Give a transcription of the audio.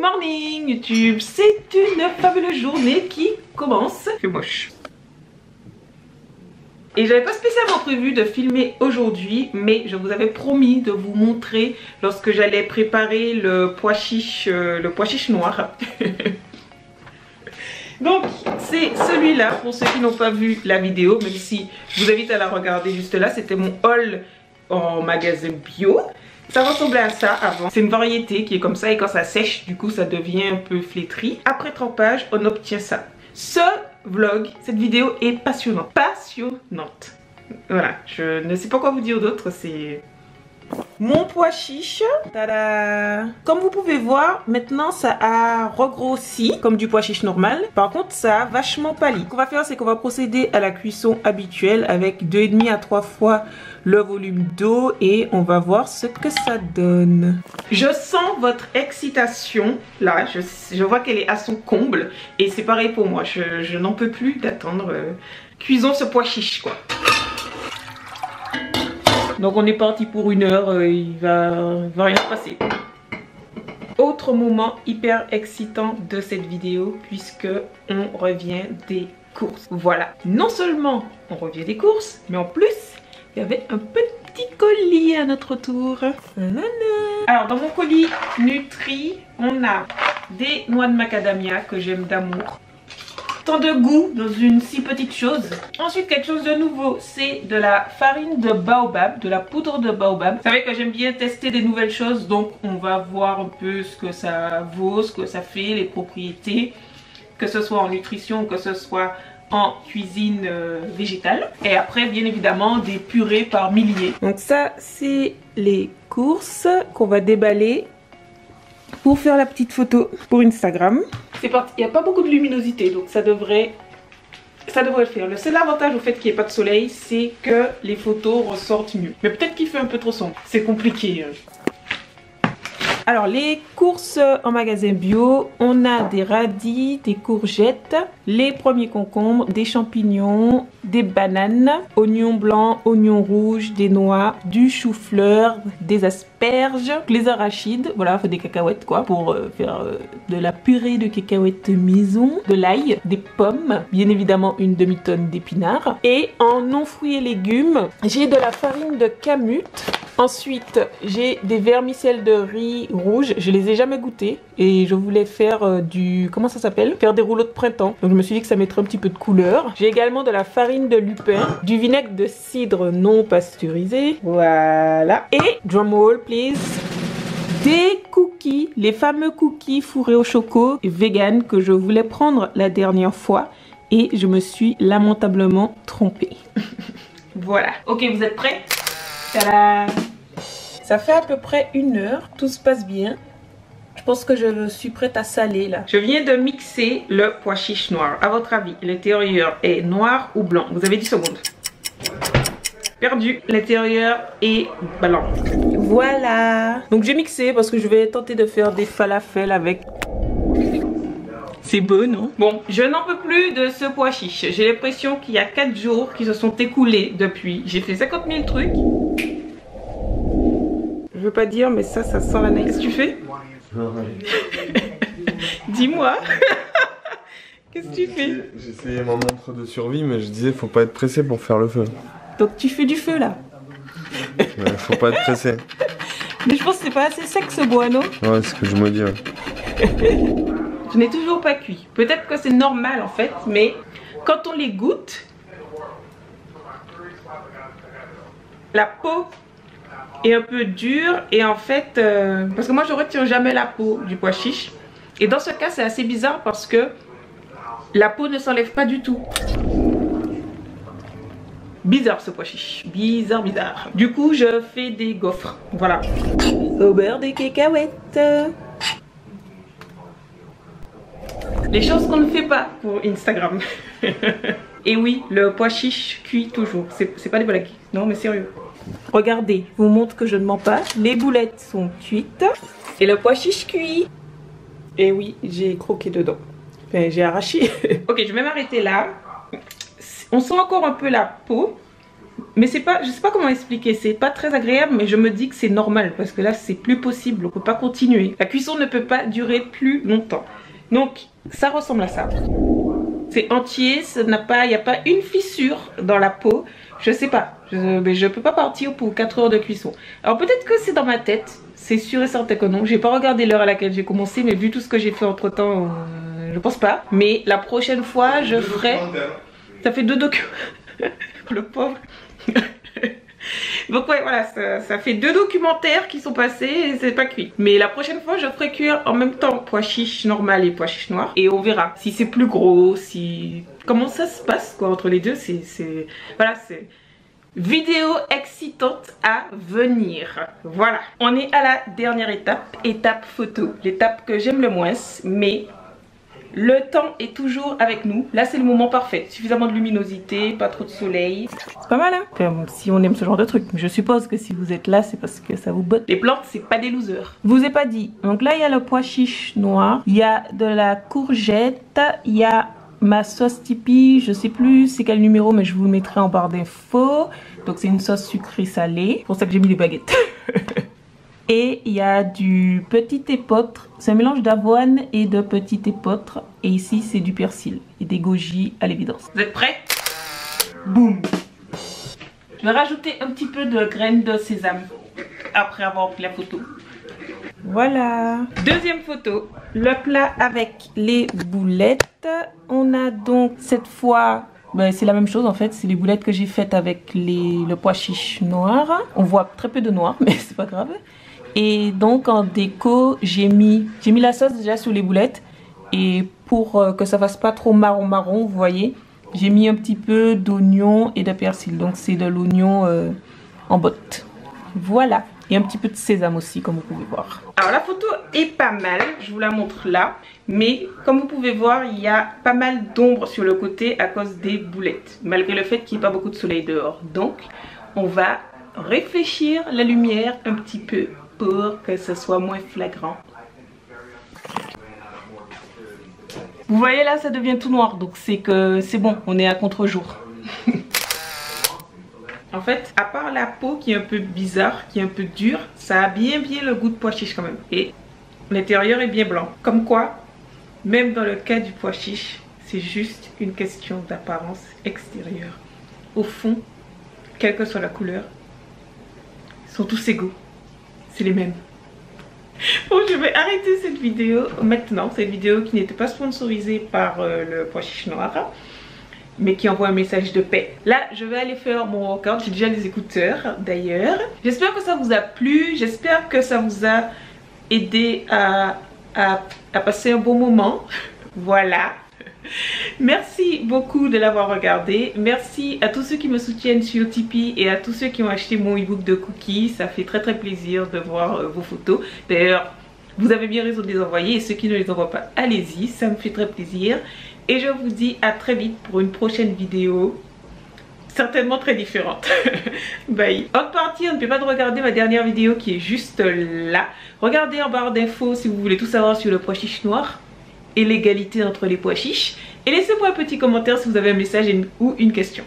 morning YouTube, c'est une fabuleuse journée qui commence. C'est moche. Et j'avais pas spécialement prévu de filmer aujourd'hui, mais je vous avais promis de vous montrer lorsque j'allais préparer le pois chiche noir. Donc c'est celui-là pour ceux qui n'ont pas vu la vidéo, même si je vous invite à la regarder juste là. C'était mon haul en magasin bio. Ça ressemblait à ça avant. C'est une variété qui est comme ça et quand ça sèche, du coup ça devient un peu flétri. Après trempage, on obtient ça. Ce vlog, cette vidéo est passionnante. Passionnante. Voilà, je ne sais pas quoi vous dire d'autre, c'est... Mon pois chiche, tada! Comme vous pouvez voir, maintenant ça a regrossi comme du pois chiche normal. Par contre, ça a vachement pâli. Ce qu'on va faire, c'est qu'on va procéder à la cuisson habituelle avec 2,5 à 3 fois le volume d'eau et on va voir ce que ça donne. Je sens votre excitation là, je vois qu'elle est à son comble et c'est pareil pour moi. Je n'en peux plus d'attendre. Cuisons ce pois chiche quoi. Donc on est parti pour 1 heure, il va rien se passer. Autre moment hyper excitant de cette vidéo puisque on revient des courses. Voilà, non seulement on revient des courses, mais en plus il y avait un petit colis à notre tour. Alors dans mon colis Nutri, on a des noix de macadamia que j'aime d'amour. Tant de goût dans une si petite chose. Ensuite quelque chose de nouveau, c'est de la farine de baobab, de la poudre de baobab. Vous savez que j'aime bien tester des nouvelles choses, donc on va voir un peu ce que ça vaut, ce que ça fait, les propriétés, que ce soit en nutrition, que ce soit en cuisine végétale. Et après bien évidemment des purées par milliers. Donc ça c'est les courses qu'on va déballer pour faire la petite photo pour Instagram. C'est parti, il n'y a pas beaucoup de luminosité donc ça devrait le faire. Le seul avantage au fait qu'il n'y ait pas de soleil, c'est que les photos ressortent mieux. Mais peut-être qu'il fait un peu trop sombre, c'est compliqué. Alors les courses en magasin bio, on a des radis, des courgettes, les premiers concombres, des champignons, des bananes, oignons blancs, oignons rouges, des noix, du chou-fleur, des asperges, les arachides, voilà, des cacahuètes quoi, pour faire de la purée de cacahuètes maison, de l'ail, des pommes, bien évidemment une demi-tonne d'épinards. Et en non fruits et légumes, j'ai de la farine de kamut. Ensuite, j'ai des vermicelles de riz rouge. Je les ai jamais goûtés et je voulais faire du... comment ça s'appelle? Faire des rouleaux de printemps. Donc je me suis dit que ça mettrait un petit peu de couleur. J'ai également de la farine de lupin, du vinaigre de cidre non pasteurisé. Voilà. Et, drumroll please, des cookies, les fameux cookies fourrés au choco vegan que je voulais prendre la dernière fois et je me suis lamentablement trompée. Voilà. Ok, vous êtes prêts? Tada! Ça fait à peu près 1 heure, tout se passe bien. Je pense que je suis prête à saler là. Je viens de mixer le pois chiche noir. À votre avis, l'intérieur est noir ou blanc? Vous avez 10 secondes. Perdu. L'intérieur est blanc. Voilà. Donc j'ai mixé parce que je vais tenter de faire des falafels avec. C'est beau, non? Bon, je n'en peux plus de ce pois chiche. J'ai l'impression qu'il y a 4 jours qui se sont écoulés depuis. J'ai fait 50 000 trucs. Je veux pas dire, mais ça sent la neige. Qu'est-ce que tu fais? Dis-moi. Qu'est-ce que tu fais? J'ai essayé ma montre de survie, mais je disais faut pas être pressé pour faire le feu. Donc tu fais du feu là? Faut pas être pressé. Mais je pense que c'est pas assez sec ce bois, non? Ouais, c'est ce que je me dis. Ouais. Je n'ai toujours pas cuit. Peut-être que c'est normal en fait, mais quand on les goûte, la peau est un peu dure et en fait, parce que moi je retire jamais la peau du pois chiche. Et dans ce cas c'est assez bizarre parce que la peau ne s'enlève pas du tout. Bizarre ce pois chiche, bizarre. Du coup je fais des gaufres, voilà. Au beurre de cacahuètes. Les choses qu'on ne fait pas pour Instagram. Et oui, le pois chiche cuit toujours. C'est pas des blagues. Non mais sérieux. Regardez, je vous montre que je ne mens pas. Les boulettes sont cuites. Et le pois chiche cuit. Et oui, j'ai croqué dedans. Enfin, j'ai arraché. Ok, je vais m'arrêter là. On sent encore un peu la peau. Mais c'est pas, je sais pas comment expliquer, c'est pas très agréable, mais je me dis que c'est normal parce que là c'est plus possible, on peut pas continuer. La cuisson ne peut pas durer plus longtemps. Donc ça ressemble à ça. C'est entier, il n'y a pas une fissure dans la peau. Je sais pas, mais je peux pas partir pour 4 heures de cuisson. Alors peut-être que c'est dans ma tête, c'est sûr et certain que non. J'ai pas regardé l'heure à laquelle j'ai commencé, mais vu tout ce que j'ai fait entre temps, je pense pas. Mais la prochaine fois, je ferai... Ça fait 2 documents. Le pauvre. Donc ouais, voilà, ça fait 2 documentaires qui sont passés et c'est pas cuit. Mais la prochaine fois, je ferai cuire en même temps pois chiches normal et pois chiches noirs. Et on verra si c'est plus gros, si... Comment ça se passe quoi entre les deux, Voilà, c'est... Vidéo excitante à venir. Voilà, on est à la dernière étape, étape photo. L'étape que j'aime le moins, mais... Le temps est toujours avec nous. Là, c'est le moment parfait. Suffisamment de luminosité, pas trop de soleil. C'est pas mal, hein? Enfin, si on aime ce genre de truc. Je suppose que si vous êtes là, c'est parce que ça vous botte. Les plantes, c'est pas des losers. Je vous ai pas dit. Donc là, il y a le pois chiche noir. Il y a de la courgette. Il y a ma sauce Tipeee. Je sais plus c'est quel numéro, mais je vous le mettrai en barre d'infos. Donc c'est une sauce sucrée salée. C'est pour ça que j'ai mis les baguettes. Et il y a du petit épeautre, c'est un mélange d'avoine et de petit épeautre. Et ici c'est du persil et des goji à l'évidence. Vous êtes prêts? Boum! Je vais rajouter un petit peu de graines de sésame après avoir pris la photo. Voilà. Deuxième photo, le plat avec les boulettes. On a donc cette fois... Ben, c'est la même chose en fait, c'est les boulettes que j'ai faites avec le pois chiche noir. On voit très peu de noir, mais c'est pas grave. Et donc en déco, j'ai mis la sauce déjà sur les boulettes. Et pour que ça fasse pas trop marron, vous voyez, j'ai mis un petit peu d'oignon et de persil. Donc c'est de l'oignon en botte. Voilà. Et un petit peu de sésame aussi, comme vous pouvez voir. Alors la photo est pas mal, je vous la montre là. Mais comme vous pouvez voir, il y a pas mal d'ombre sur le côté à cause des boulettes. Malgré le fait qu'il n'y ait pas beaucoup de soleil dehors. Donc on va réfléchir la lumière un petit peu pour que ce soit moins flagrant. Vous voyez là, ça devient tout noir. Donc c'est que c'est bon, on est à contre-jour. En fait, à part la peau qui est un peu bizarre, qui est un peu dure, ça a bien le goût de pois chiche quand même. Et l'intérieur est bien blanc. Comme quoi, même dans le cas du pois chiche, c'est juste une question d'apparence extérieure. Au fond, quelle que soit la couleur, ils sont tous égaux. C'est les mêmes. Bon, je vais arrêter cette vidéo maintenant. Cette vidéo qui n'était pas sponsorisée par le pois chiche noir, mais qui envoie un message de paix. Là, je vais aller faire mon workout. J'ai déjà les écouteurs d'ailleurs. J'espère que ça vous a plu. J'espère que ça vous a aidé à passer un bon moment. Voilà. Merci beaucoup de l'avoir regardé. Merci à tous ceux qui me soutiennent sur Tipeee et à tous ceux qui ont acheté mon ebook de cookies. Ça fait très plaisir de voir vos photos. D'ailleurs, vous avez bien raison de les envoyer et ceux qui ne les envoient pas, allez-y, ça me fait très plaisir. Et je vous dis à très vite pour une prochaine vidéo, certainement très différente. Bye. Autre partie, n'oubliez pas de regarder ma dernière vidéo qui est juste là. Regardez en barre d'infos si vous voulez tout savoir sur le pois chiche noir et l'égalité entre les pois chiches. Et laissez-moi un petit commentaire si vous avez un message ou une question.